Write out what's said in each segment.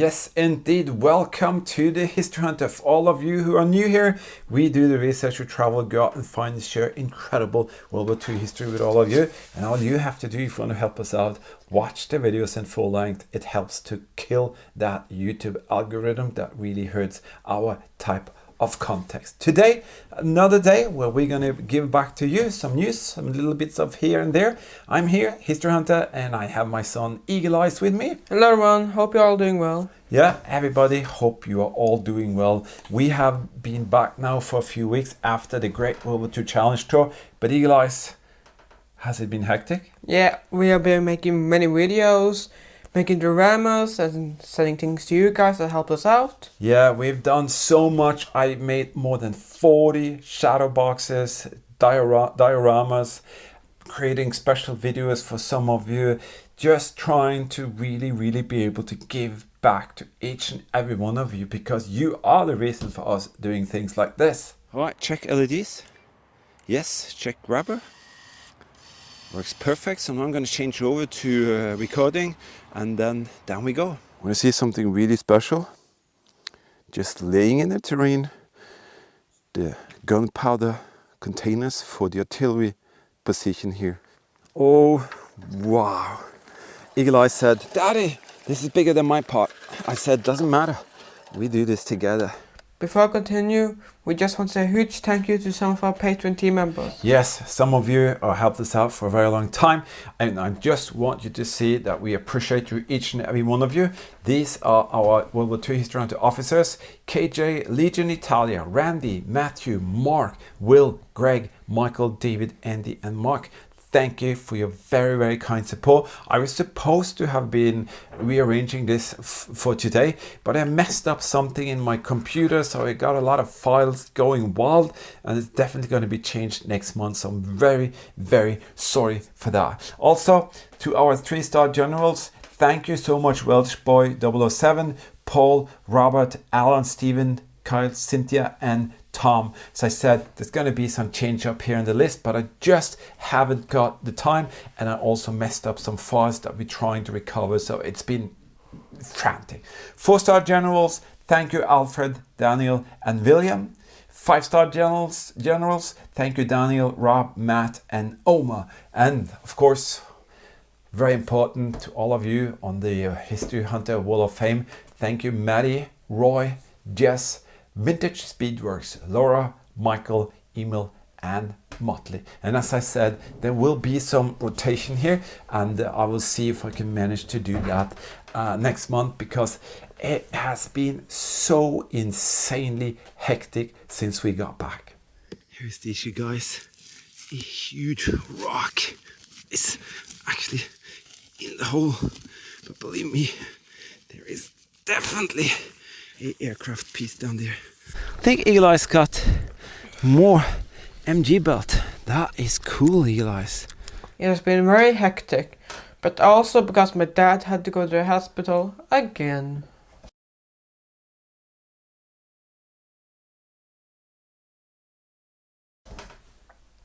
Yes, indeed. Welcome to the History Hunter. For all of you who are new here, we do the research, we travel, go out and find and share incredible World War II history with all of you. And all you have to do if you want to help us out, watch the videos in full length. It helps to kill that YouTube algorithm that really hurts our type of context. Today, another day where we're going to give back to you some news, some little bits of here and there. I'm here, History Hunter, and I have my son Eagle Eyes with me. Hello everyone, hope you're all doing well. Yeah, everybody, hope you are all doing well. We have been back now for a few weeks after the Great World War II Challenge Tour, but Eagle Eyes, has it been hectic? Yeah, we have been making many videos, making dioramas and sending things to you guys that help us out. Yeah, we've done so much. I made more than 40 shadow boxes, dioramas, creating special videos for some of you, just trying to really be able to give back to each and every one of you, because you are the reason for us doing things like this. All right, check LEDs. Yes, check rubber. Works perfect. So now I'm going to change over to recording, and then down we go. Want to see something really special? Just laying in the terrain, the gunpowder containers for the artillery position here. Oh, wow. Eagle Eye said, "Daddy, this is bigger than my part." I said, "Doesn't matter. We do this together." Before I continue, we just want to say a huge thank you to some of our Patreon team members. Yes, some of you have helped us out for a very long time, and I just want you to see that we appreciate you, each and every one of you. These are our World War II History Hunter officers: KJ, Legion Italia, Randy, Matthew, Mark, Will, Greg, Michael, David, Andy, and Mark. Thank you for your very kind support. I was supposed to have been rearranging this for today, but I messed up something in my computer, so I got a lot of files going wild, and it's definitely going to be changed next month, so I'm very sorry for that. Also, to our 3-star generals, thank you so much: Welsh Boy 007, Paul, Robert, Alan, Stephen, Kyle, Cynthia, and Tom. So I said there's going to be some change up here in the list, but I just haven't got the time, and I also messed up some files that we're trying to recover, so it's been frantic. 4-star generals, thank you Alfred, Daniel, and William. 5-star generals, thank you Daniel, Rob, Matt, and Oma. And of course, very important to all of you on the History Hunter Wall of Fame, thank you Maddie, Roy, Jess, Vintage Speedworks, Laura, Michael, Emil, and Motley. And as I said, there will be some rotation here, and I will see if I can manage to do that next month, because it has been so insanely hectic since we got back. Here's the issue, guys. A huge rock is actually in the hole, but believe me, there is definitely an aircraft piece down there. I think Eagle Eyes got more MG belt. That is cool, Eagle Eyes. It has been very hectic, but also because my dad had to go to the hospital again.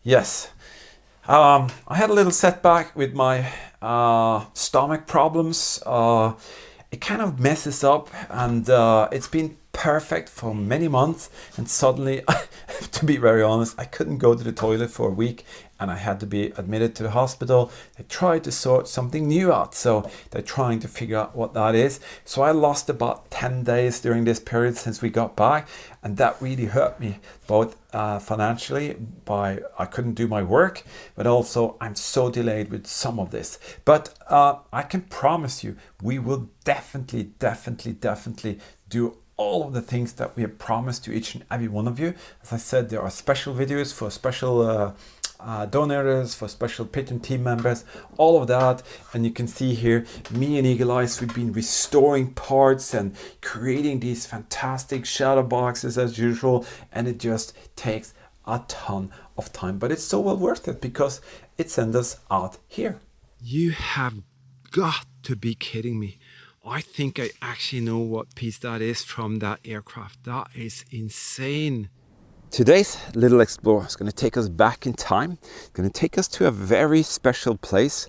Yes. I had a little setback with my stomach problems. It kind of messes up, and it's been perfect for many months, and suddenly, to be very honest, I couldn't go to the toilet for a week, and I had to be admitted to the hospital. They tried to sort something new out, so they're trying to figure out what that is. So I lost about 10 days during this period since we got back, and that really hurt me, both financially, I couldn't do my work, but also I'm so delayed with some of this. But I can promise you, we will definitely do all of the things that we have promised to each and every one of you. As I said, there are special videos for special donors, for special Patreon team members, all of that. And you can see here, me and Eagle Eyes, we've been restoring parts and creating these fantastic shadow boxes as usual, and it just takes a ton of time, but it's so well worth it because it sends us out here. You have got to be kidding me. I think I actually know what piece that is from that aircraft. That is insane. Today's little explorer is going to take us back in time. It's going to take us to a very special place.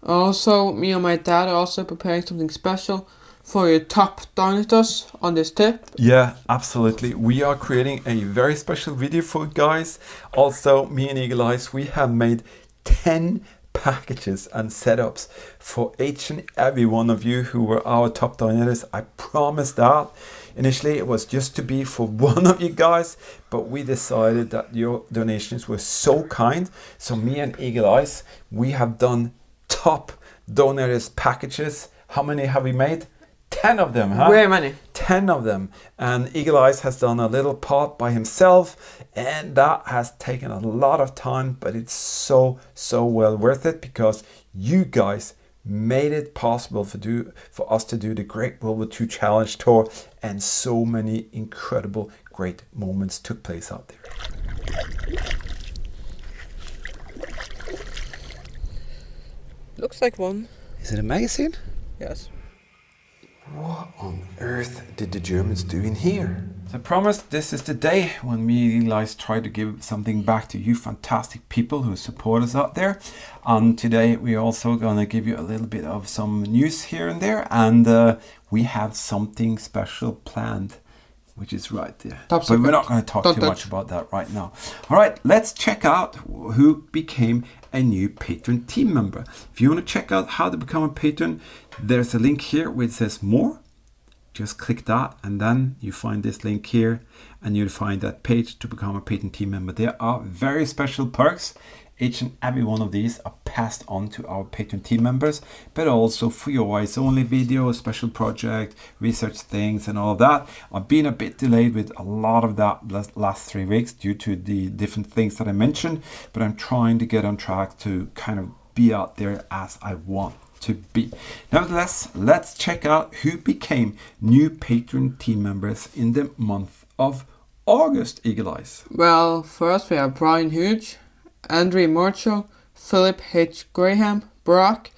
Also, me and my dad are also preparing something special for your top donators on this tip. Yeah, absolutely. We are creating a very special video for you guys. Also, me and Eagle Eyes, we have made 10 packages and setups for each and every one of you who were our top donators. I promise that. Initially, it was just to be for one of you guys, but we decided that your donations were so kind. So me and Eagle Eyes, we have done top donators packages. How many have we made? 10 of them, huh? Very many. 10 of them. And Eagle Eyes has done a little part by himself, and that has taken a lot of time, but it's so well worth it, because you guys made it possible for us to do the Great World War II Challenge Tour, and so many incredible great moments took place out there. Looks like one. Is it a magazine? Yes. What on earth did the Germans do in here? As I promised, this is the day when me and Elias try to give something back to you fantastic people who support us out there. And today we're also gonna give you a little bit of some news here and there, and we have something special planned, which is right there. Top but secret. we're not going to talk too much about that right now. All right, let's check out who became a new patron team member. If you want to check out how to become a patron, there's a link here where it says more. Just click that, and then you find this link here, and you'll find that page to become a patron team member. There are very special perks. Each and every one of these are passed on to our patron team members, but also for your eyes only video, special project, research things and all of that. I've been a bit delayed with a lot of that last 3 weeks due to the different things that I mentioned, but I'm trying to get on track to kind of be out there as I want to be. Nevertheless, let's check out who became new patron team members in the month of August, Eagle Eyes. Well, first we have Brian Huge, Andre Marshall, Philip H. Graham, Brock,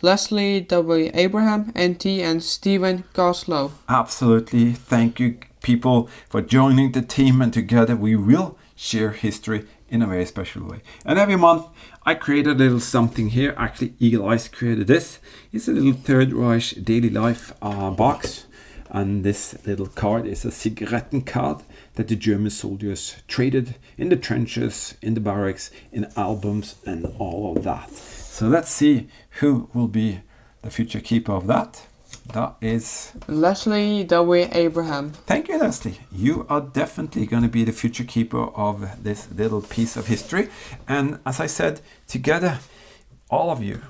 Leslie W. Abraham, NT, and Stephen Goslow. Absolutely. Thank you, people, for joining the team, and together we will share history in a very special way. And every month I create a little something here. Actually, Eagle Eyes created this. It's a little Third Reich daily life box. And this little card is a cigaretten card that the German soldiers traded in the trenches, in the barracks, in albums and all of that. So let's see who will be the future keeper of that. That is Leslie W. Abraham. Thank you, Leslie. You are definitely going to be the future keeper of this little piece of history. And as I said, together, all of you,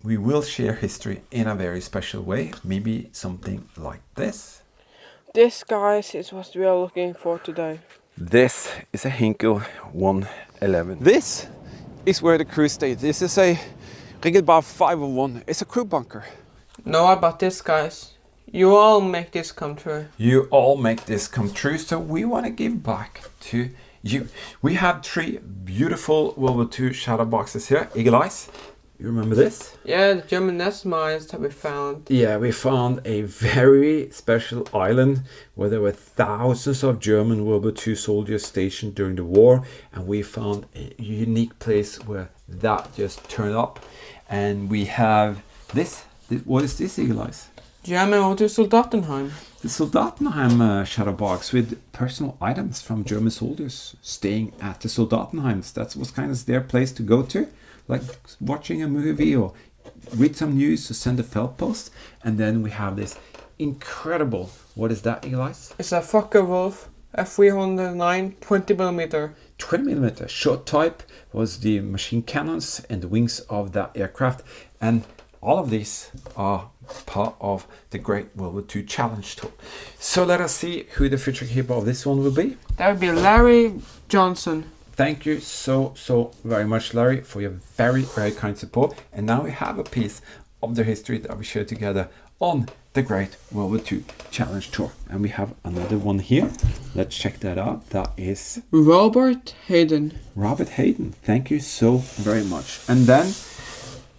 we will share history in a very special way. Maybe something like this. This, guys, is what we are looking for today. This is a Hinkel 111. This is where the crew stayed. This is a Regelbau 501. It's a crew bunker. Know about this, guys. You all make this come true. You all make this come true, so we want to give back to you. We have 3 beautiful World War II shadow boxes here. Eagle Eyes. You remember this? Yeah, the German nest mines that we found. Yeah, we found a very special island where there were thousands of German World War II soldiers stationed during the war, and we found a unique place where that just turned up. And we have this. What is this, Eagle Eyes? German World II Soldatenheim. The Soldatenheim shadow box with personal items from German soldiers staying at the Soldatenheims. That was kind of their place to go to, like watching a movie or read some news or send a felt post. And then we have this incredible, what is that, Eagle Eyes? It's a Focke-Wulf F309 20mm. 20mm short type was the machine cannons and the wings of that aircraft. And all of these are part of the Great World War II Challenge Tour. So let us see who the future keeper of this one will be. That would be Larry Johnson. Thank you so very much, Larry, for your very kind support. And now we have a piece of the history that we share together on the Great World War II Challenge Tour. And we have another one here. Let's check that out. That is Robert Hayden. Robert Hayden. Thank you so very much. And then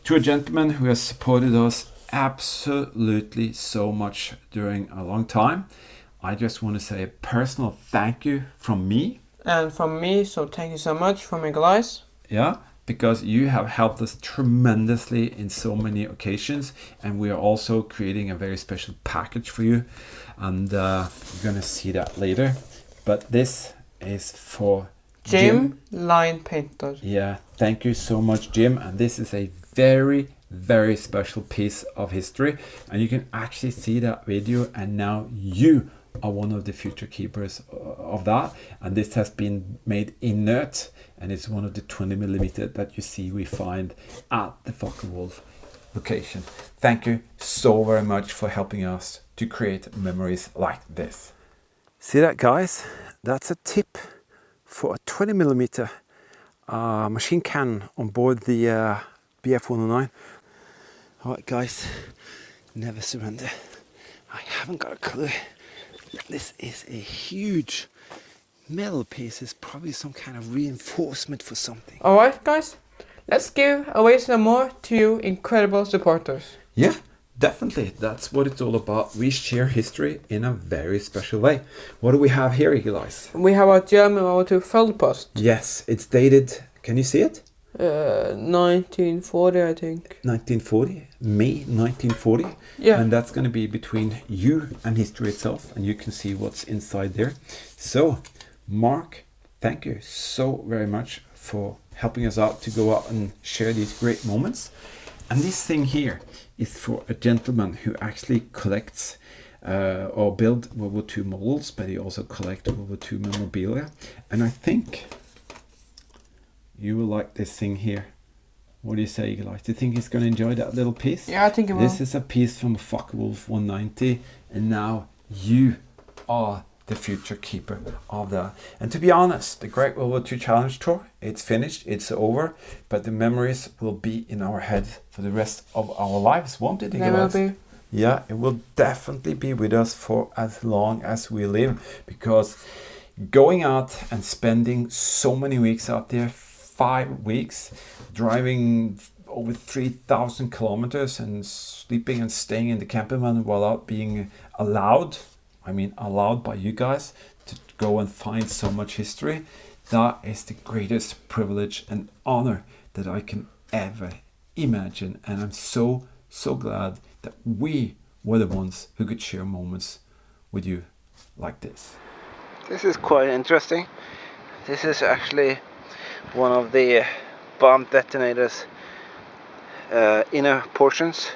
to a gentleman who has supported us absolutely so much during a long time. I just want to say a personal thank you from me. And from me, so thank you so much from Eagle Eyes. Yeah, because you have helped us tremendously in so many occasions, and we are also creating a very special package for you, and you're gonna see that later. But this is for Jim Line Painter. Yeah, thank you so much, Jim. And this is a very, very special piece of history, and you can actually see that video, and now you are one of the future keepers of that. And this has been made inert, and it's one of the 20mm that you see we find at the Focke-Wulf location. Thank you so very much for helping us to create memories like this. See that, guys? That's a tip for a 20mm machine cannon on board the BF-109. Alright guys, never surrender. I haven't got a clue. This is a huge metal piece. It's probably some kind of reinforcement for something. Alright guys, let's give away some more to you incredible supporters. Yeah, definitely. That's what it's all about. We share history in a very special way. What do we have here, guys? We have a German World War II Feldpost. Yes, it's dated, can you see it? 1940, I think. 1940, May 1940. Yeah. And that's going to be between you and history itself, and you can see what's inside there. So, Mark, thank you so very much for helping us out to go out and share these great moments. And this thing here is for a gentleman who actually collects or build World War II models, but he also collects World War II memorabilia. And I think you will like this thing here. What do you say, guys? Do you think he's going to enjoy that little piece? Yeah, I think he will. This is a piece from Focke-Wulf 190, and now you are the future keeper of that. And to be honest, the Great World War II Challenge Tour, it's finished, it's over, but the memories will be in our head for the rest of our lives, won't it? They will be. Yeah, it will definitely be with us for as long as we live, because going out and spending so many weeks out there, 5 weeks, driving over 3,000 kilometers and sleeping and staying in the camper van while out being allowed, I mean allowed by you guys, to go and find so much history, that is the greatest privilege and honor that I can ever imagine. And I'm so glad that we were the ones who could share moments with you like this. This is quite interesting. This is actually one of the bomb detonators inner portions.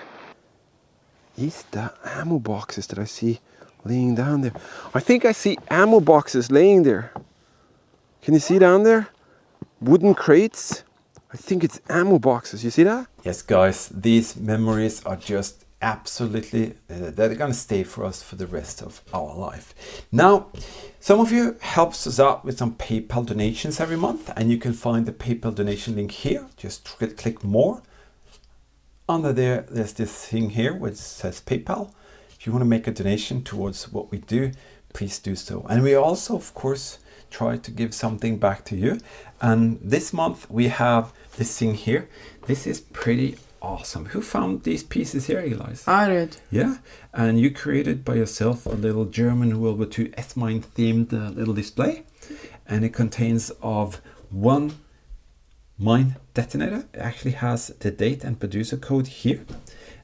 Is that ammo boxes that I see laying down there? I think I see ammo boxes laying there. Can you see down there? Wooden crates. I think it's ammo boxes. You see that? Yes, guys, these memories are just absolutely, they're gonna stay for us for the rest of our life. Now, some of you helps us out with some PayPal donations every month, and you can find the PayPal donation link here. Just click more. Under there, there's this thing here which says PayPal. If you want to make a donation towards what we do, please do so. And we also, of course, try to give something back to you. And this month we have this thing here. This is pretty awesome. Who found these pieces here, Elias? I did. Yeah, and you created by yourself a little German World War II S-mine themed little display, and it contains of one mine detonator. It actually has the date and producer code here,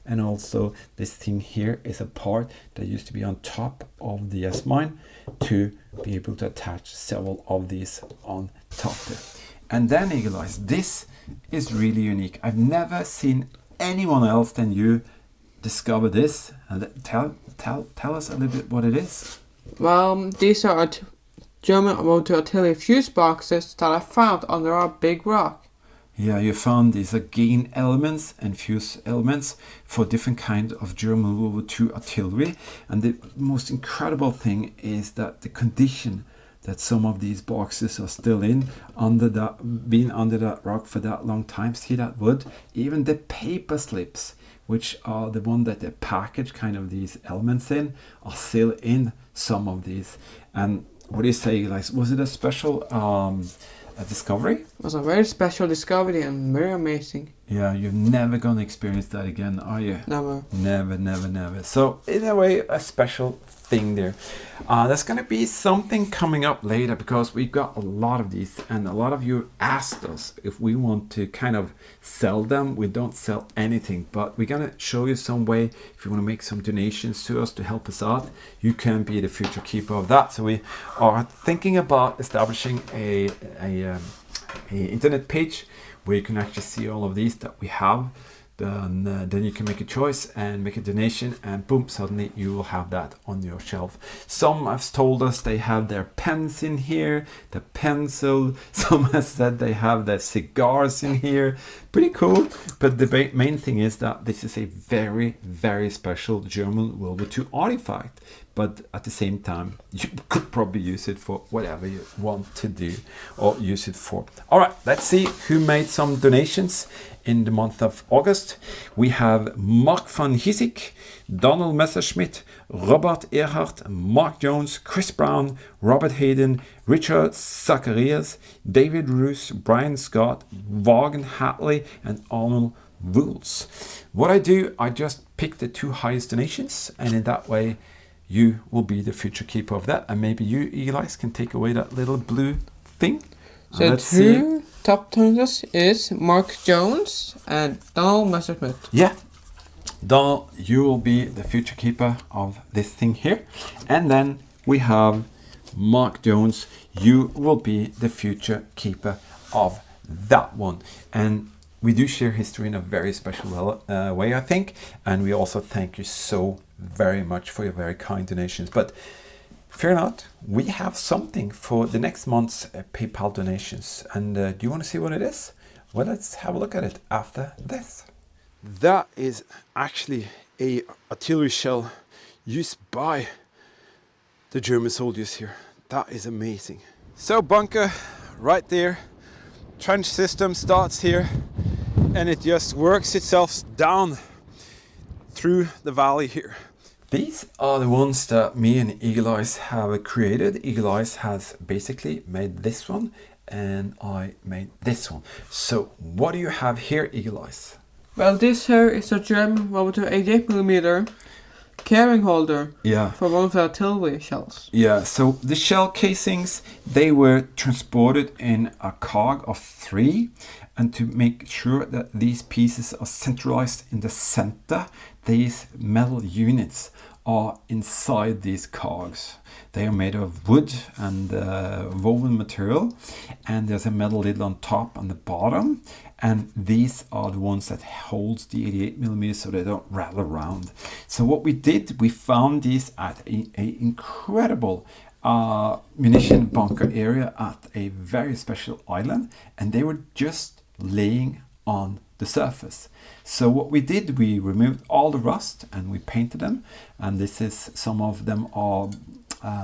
and also this thing here is a part that used to be on top of the S-mine to be able to attach several of these on top there. And then, Eagle Eyes, this is really unique. I've never seen anyone else than you discover this. And tell us a little bit what it is. Well, these are German World War II artillery fuse boxes that I found under a big rock. Yeah, you found these gain elements and fuse elements for different kind of German World War II artillery. And the most incredible thing is that the condition that some of these boxes are still in, being under that rock for that long time. See that wood? Even the paper slips, which are the one that they package kind of these elements in, are still in some of these. And what do you say, guys? Was it a special discovery? It was a very special discovery and very amazing. Yeah, you're never gonna experience that again, are you? Never. Never. So in a way, a special thing there. There's going to be something coming up later because we've got a lot of these, and a lot of you asked us if we want to kind of sell them. We don't sell anything, but we're going to show you some way. If you want to make some donations to us to help us out, you can be the future keeper of that. So we are thinking about establishing a internet page where you can actually see all of these that we have. Then you can make a choice and make a donation, and boom, suddenly you will have that on your shelf. Some have told us they have their pens in here, the pencil. Some have said they have their cigars in here. Pretty cool. But the main thing is that this is a very, very special German World War II artifact. But at the same time, you could probably use it for whatever you want to do or use it for. All right, let's see who made some donations in the month of August. We have Mark van Giesik, Donald Messerschmidt, Robert Earhart, Mark Jones, Chris Brown, Robert Hayden, Richard Zacharias, David Roos, Brian Scott, Vaughan Hatley, and Arnold Wools. What I do, I just pick the 2 highest donations, and in that way, you will be the future keeper of that. And maybe you, Eli, can take away that little blue thing. So 2 top donors is Mark Jones and Donald Messerschmidt. Yeah. Donald, you will be the future keeper of this thing here. And then we have Mark Jones. You will be the future keeper of that one. And we do share history in a very special way, I think. And we also thank you so very much for your very kind donations. But fear not, we have something for the next month's PayPal donations. And do you want to see what it is? Well, let's have a look at it after this. That is actually a artillery shell used by the German soldiers here. That is amazing. So bunker right there. Trench system starts here, and it just works itself down through the valley here. These are the ones that me and Eagle Eyes have created. Eagle Eyes has basically made this one, and I made this one. So what do you have here, Eagle Eyes? Well, this here is a German World War II 88mm carrying holder for one of the artillery shells. Yeah, so the shell casings, they were transported in a cog of 3, and to make sure that these pieces are centralized in the center, these metal units are inside these cogs. They are made of wood and woven material, and there's a metal lid on top and the bottom, and these are the ones that holds the 88mm so they don't rattle around. So what we did, we found these at a incredible munition bunker area at a very special island, and they were just laying on the surface. So what we did, we removed all the rust and we painted them, and this is, some of them are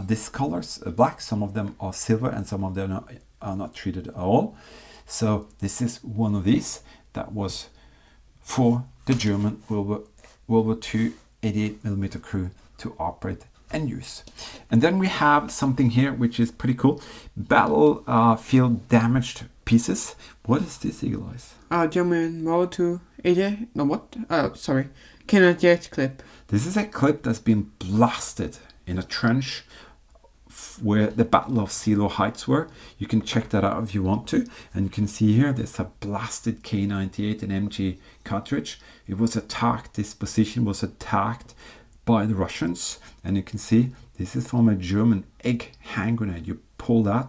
this colors, black, some of them are silver, and some of them are not treated at all. So this is one of these that was for the German World War II 88mm crew to operate and use. And then we have something here which is pretty cool. Battlefield damaged pieces. What is this, Eagle Eyes? German World War II 88, no what? Sorry, K98 clip. This is a clip that's been blasted in a trench where the Battle of Silo Heights were. You can check that out if you want to, and you can see here there's a blasted K98 and MG cartridge. It was attacked, this position was attacked by the Russians, and you can see this is from a German egg hand grenade. You pull that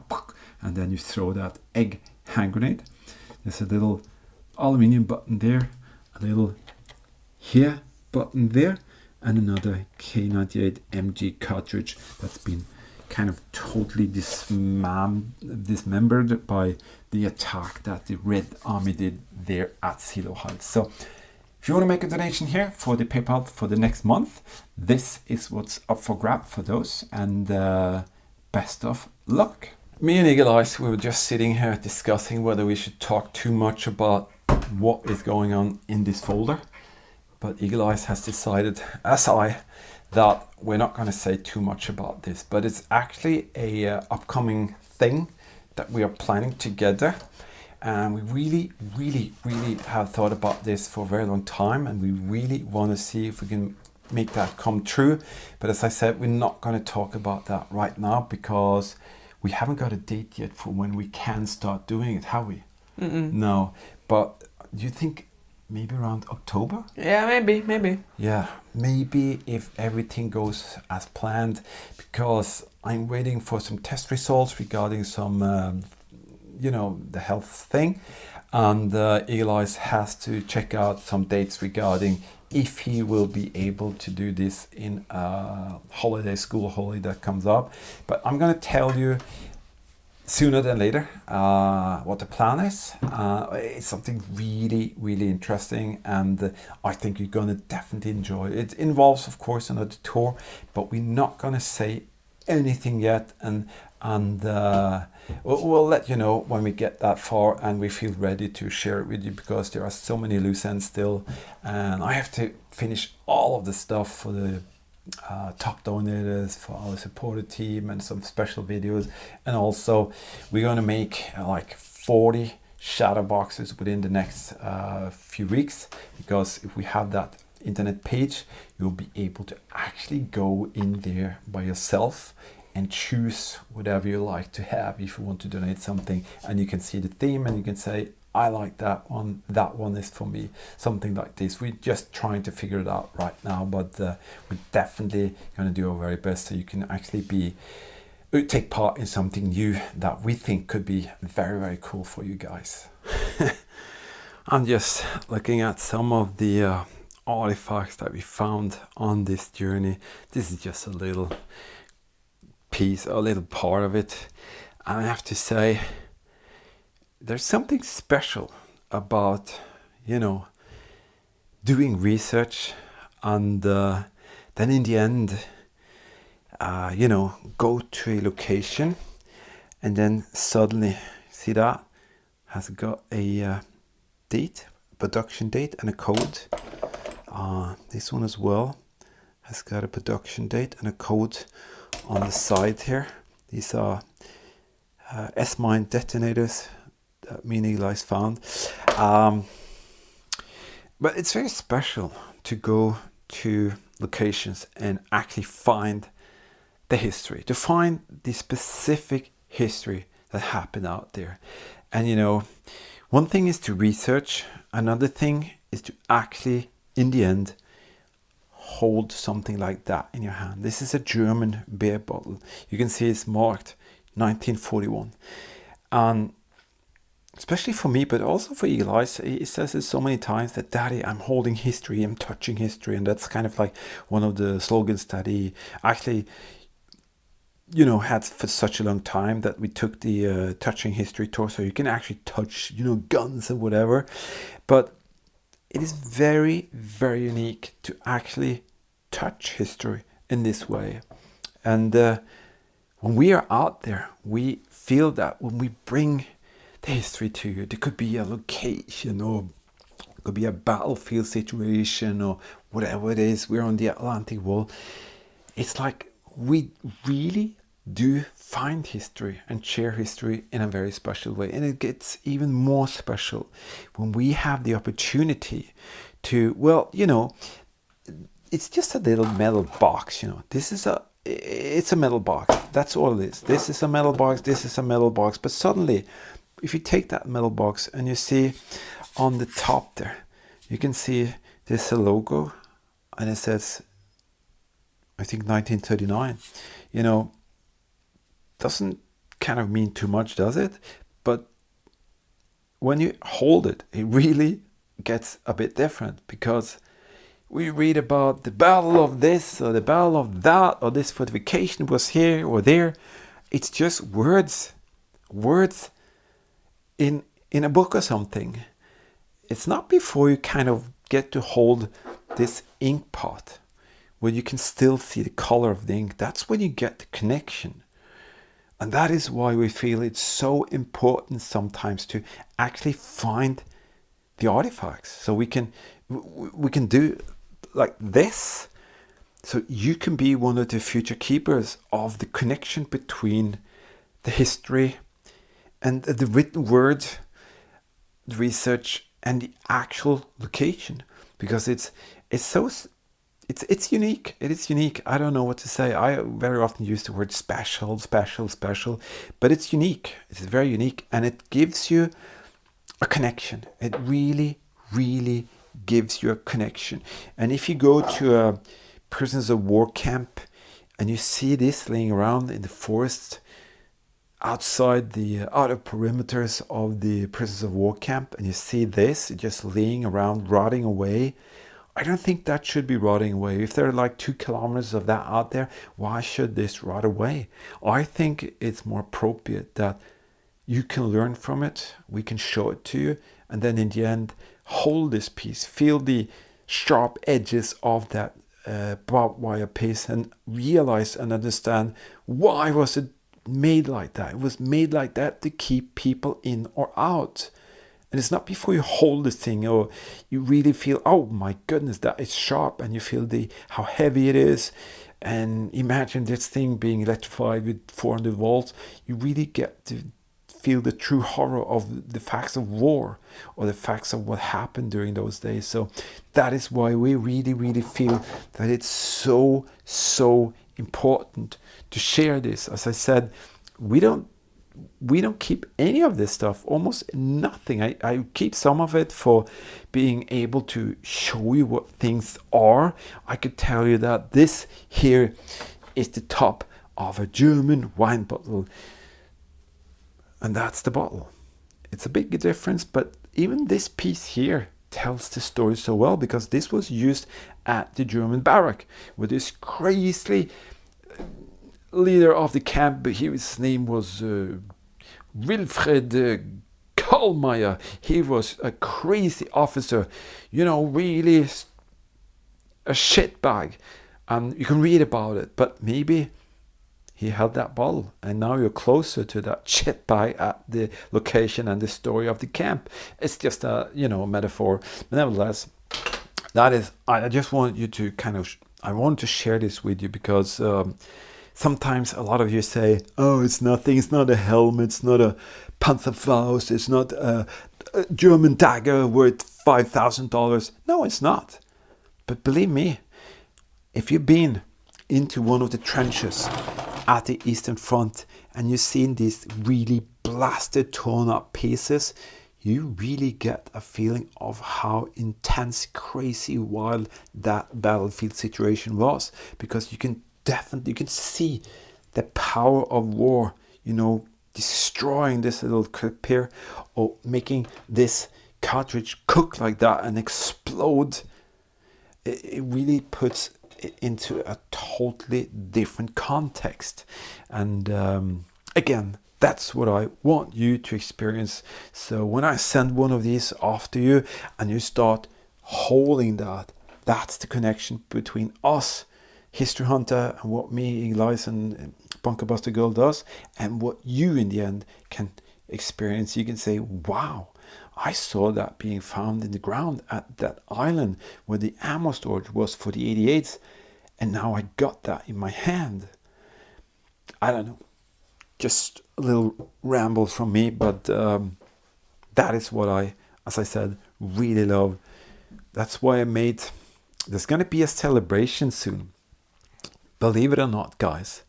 and then you throw that egg hand grenade. There's a little aluminium button there, a little here button there, and another K98 MG cartridge that's been kind of totally dismembered by the attack that the Red Army did there at Silo Heights. So if you want to make a donation here for the PayPal for the next month, this is what's up for grab for those, and best of luck. Me and Eagle Eyes, we were just sitting here discussing whether we should talk too much about what is going on in this folder, but Eagle Eyes has decided, as I, that we're not going to say too much about this, but it's actually a upcoming thing that we are planning together, and we really have thought about this for a very long time, and we really want to see if we can make that come true. But as I said, we're not going to talk about that right now because we haven't got a date yet for when we can start doing it, have we? No. But do you think maybe around October? Yeah, maybe. Yeah, maybe if everything goes as planned, because I'm waiting for some test results regarding some, the health thing. And Elias has to check out some dates regarding if he will be able to do this in a school holiday that comes up. But I'm going to tell you sooner than later what the plan is. It's something really, really interesting, and I think you're going to definitely enjoy it. It involves, of course, another tour, but we're not going to say anything yet, and we'll let you know when we get that far and we feel ready to share it with you, because there are so many loose ends still, and I have to finish all of the stuff for the top donators, for our supporter team, and some special videos. And also we're going to make like 40 shadow boxes within the next few weeks, because if we have that internet page, you'll be able to actually go in there by yourself and choose whatever you like to have if you want to donate something, and you can see the theme and you can say, I like that one is for me, something like this. We're just trying to figure it out right now, but we're definitely going to do our very best so you can actually take part in something new that we think could be very, very cool for you guys. I'm just looking at some of the artifacts that we found on this journey. This is just a little piece, a little part of it. And I have to say, there's something special about, doing research and then in the end, go to a location and then suddenly, see that, has got a date, production date and a code. This one as well has got a production date and a code on the side here. These are S-mine detonators that me and Eli's found. But it's very special to go to locations and actually find the history, to find the specific history that happened out there. And one thing is to research, another thing is to actually, in the end, hold something like that in your hand. This is a German beer bottle. You can see it's marked 1941. And especially for me, but also for Eli, he says it so many times that, Daddy, I'm holding history, I'm touching history. And that's kind of like one of the slogans that he actually, had for such a long time, that we took the touching history tour. So you can actually touch, guns and whatever. But it is very, very unique to actually touch history in this way. And when we are out there, we feel that when we bring the history to you, there could be a location, or it could be a battlefield situation, or whatever it is. We're on the Atlantic Wall. It's like we really do find history and share history in a very special way. And it gets even more special when we have the opportunity to, it's just a little metal box, it's a metal box. That's all it is. This is a metal box, this is a metal box. But suddenly, if you take that metal box and you see on the top there, you can see there's a logo and it says, I think 1939. Doesn't kind of mean too much, does it? But when you hold it, it really gets a bit different, because we read about the battle of this or the battle of that, or this fortification was here or there. It's just words in a book or something. It's not before you kind of get to hold this ink pot where you can still see the color of the ink. That's when you get the connection. And that is why we feel it's so important sometimes to actually find the artifacts. So we can do like this. So you can be one of the future keepers of the connection between the history and the written word, the research, and the actual location. Because it's it's unique. It is unique. I don't know what to say. I very often use the word special, but it's unique. It's very unique, and it gives you a connection. It really, really gives you a connection. And if you go to a prisoners of war camp and you see this laying around in the forest outside the outer perimeters of the prisoners of war camp, and you see this just laying around, rotting away, I don't think that should be rotting away. If there are like 2 kilometers of that out there, why should this rot away? I think it's more appropriate that you can learn from it, we can show it to you, and then in the end, hold this piece, feel the sharp edges of that barbed wire piece, and realize and understand why was it made like that. It was made like that to keep people in or out. And it's not before you hold this thing or you really feel, oh my goodness, that is sharp, and you feel how heavy it is. And imagine this thing being electrified with 400 volts. You really get to feel the true horror of the facts of war, or the facts of what happened during those days. So that is why we really, really feel that it's so, so important to share this. As I said, we don't keep any of this stuff, almost nothing. I keep some of it for being able to show you what things are. I could tell you that this here is the top of a German wine bottle, and that's the bottle. It's a big difference, but even this piece here tells the story so well, because this was used at the German barrack with this crazy leader of the camp. His name was Wilfred Kallmeyer. He was a crazy officer, really a shitbag, and you can read about it, but maybe he held that bottle, and now you're closer to that shitbag at the location and the story of the camp. It's just a metaphor, but nevertheless, that is, I just want you to I want to share this with you, because sometimes a lot of you say, oh, it's nothing, it's not a helmet, it's not a Panzerfaust, it's not a German dagger worth $5,000. No, it's not. But believe me, if you've been into one of the trenches at the Eastern Front and you've seen these really blasted, torn up pieces, you really get a feeling of how intense, crazy, wild that battlefield situation was, because you can see the power of war, destroying this little clip here, or making this cartridge cook like that and explode. It really puts it into a totally different context. And again, that's what I want you to experience. So when I send one of these off to you and you start holding that, that's the connection between us, History Hunter, and what me, Elias, and Bunker Buster Girl does, and what you in the end can experience. You can say, wow, I saw that being found in the ground at that island where the ammo storage was for the 88s, and now I got that in my hand. I don't know, just a little ramble from me, but that is what I, as I said, really love. That's why there's going to be a celebration soon. Believe it or not, guys,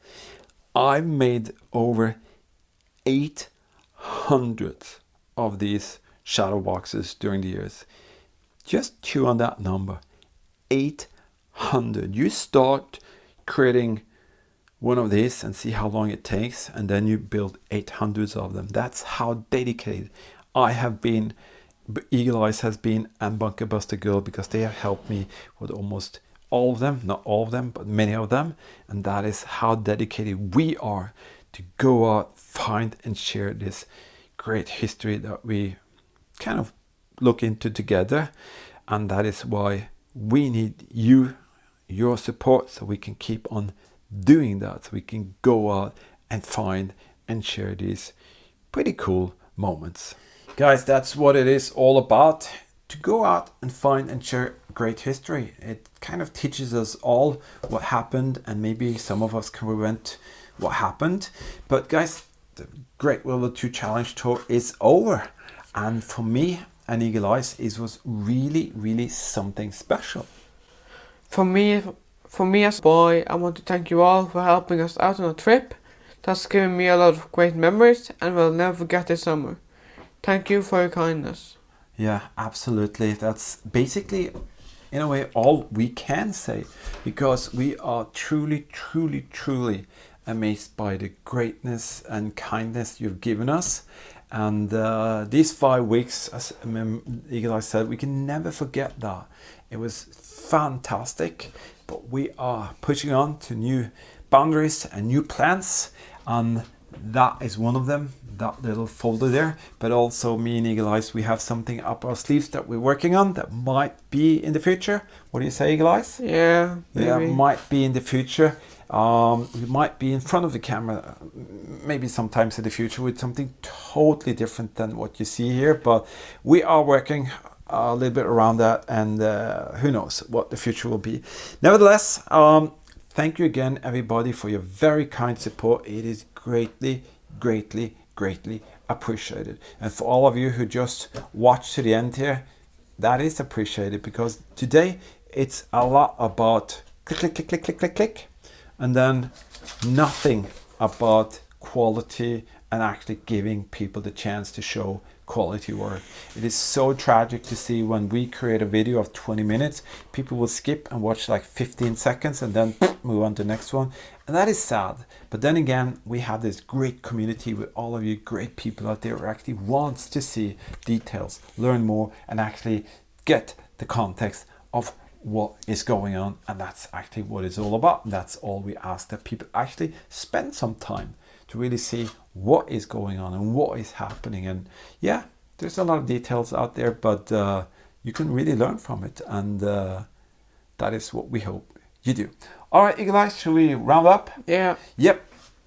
I've made over 800 of these shadow boxes during the years. Just chew on that number, 800. You start creating one of these and see how long it takes, and then you build 800 of them. That's how dedicated I have been, Eagle Eyes has been, and Bunker Buster Girl, because they have helped me with almost all of them, not all of them, but many of them. And that is how dedicated we are to go out, find and share this great history that we kind of look into together. And that is why we need your support, so we can keep on doing that, so we can go out and find and share these pretty cool moments. Guys, that's what it is all about, to go out and find and share great history. It kind of teaches us all what happened, and maybe some of us can prevent what happened. But guys, the Great World War II Challenge Tour is over, and for me and Eagle Eyes, it was really, really something special. For me as a boy, I want to thank you all for helping us out on a trip. That's given me a lot of great memories and will never forget this summer. Thank you for your kindness. Yeah, absolutely. That's basically, in a way, all we can say, because we are truly, truly, truly amazed by the greatness and kindness you've given us. And these 5 weeks, as Eagle Eye said, we can never forget that. It was fantastic, but we are pushing on to new boundaries and new plans, and that is one of them, that little folder there. But also me and Eagle Eyes, we have something up our sleeves that we're working on that might be in the future. What do you say, Eagle Eyes? Yeah, maybe. Yeah, might be in the future. We might be in front of the camera, maybe sometimes in the future, with something totally different than what you see here. But we are working a little bit around that, and who knows what the future will be. Nevertheless, thank you again, everybody, for your very kind support. It is greatly, greatly, greatly appreciated. And for all of you who just watched to the end here, that is appreciated, because today it's a lot about click, click, click, click, click, click, click, and then nothing about quality and actually giving people the chance to show quality work. It is so tragic to see when we create a video of 20 minutes, people will skip and watch like 15 seconds and then move on to the next one. And that is sad. But then again, we have this great community with all of you great people out there who actually wants to see details, learn more, and actually get the context of what is going on. And that's actually what it's all about. And that's all we ask, that people actually spend some time to really see what is going on and what is happening. And yeah, there's a lot of details out there, but you can really learn from it. And that is what we hope you do. All right, Eagle Eyes, should we round up? Yeah. Yep.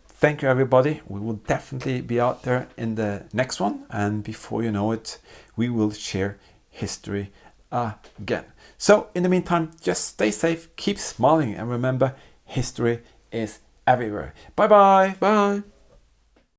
Thank you, everybody. We will definitely be out there in the next one. And before you know it, we will share history again. So in the meantime, just stay safe, keep smiling, and remember, history is everywhere. Bye-bye. Bye.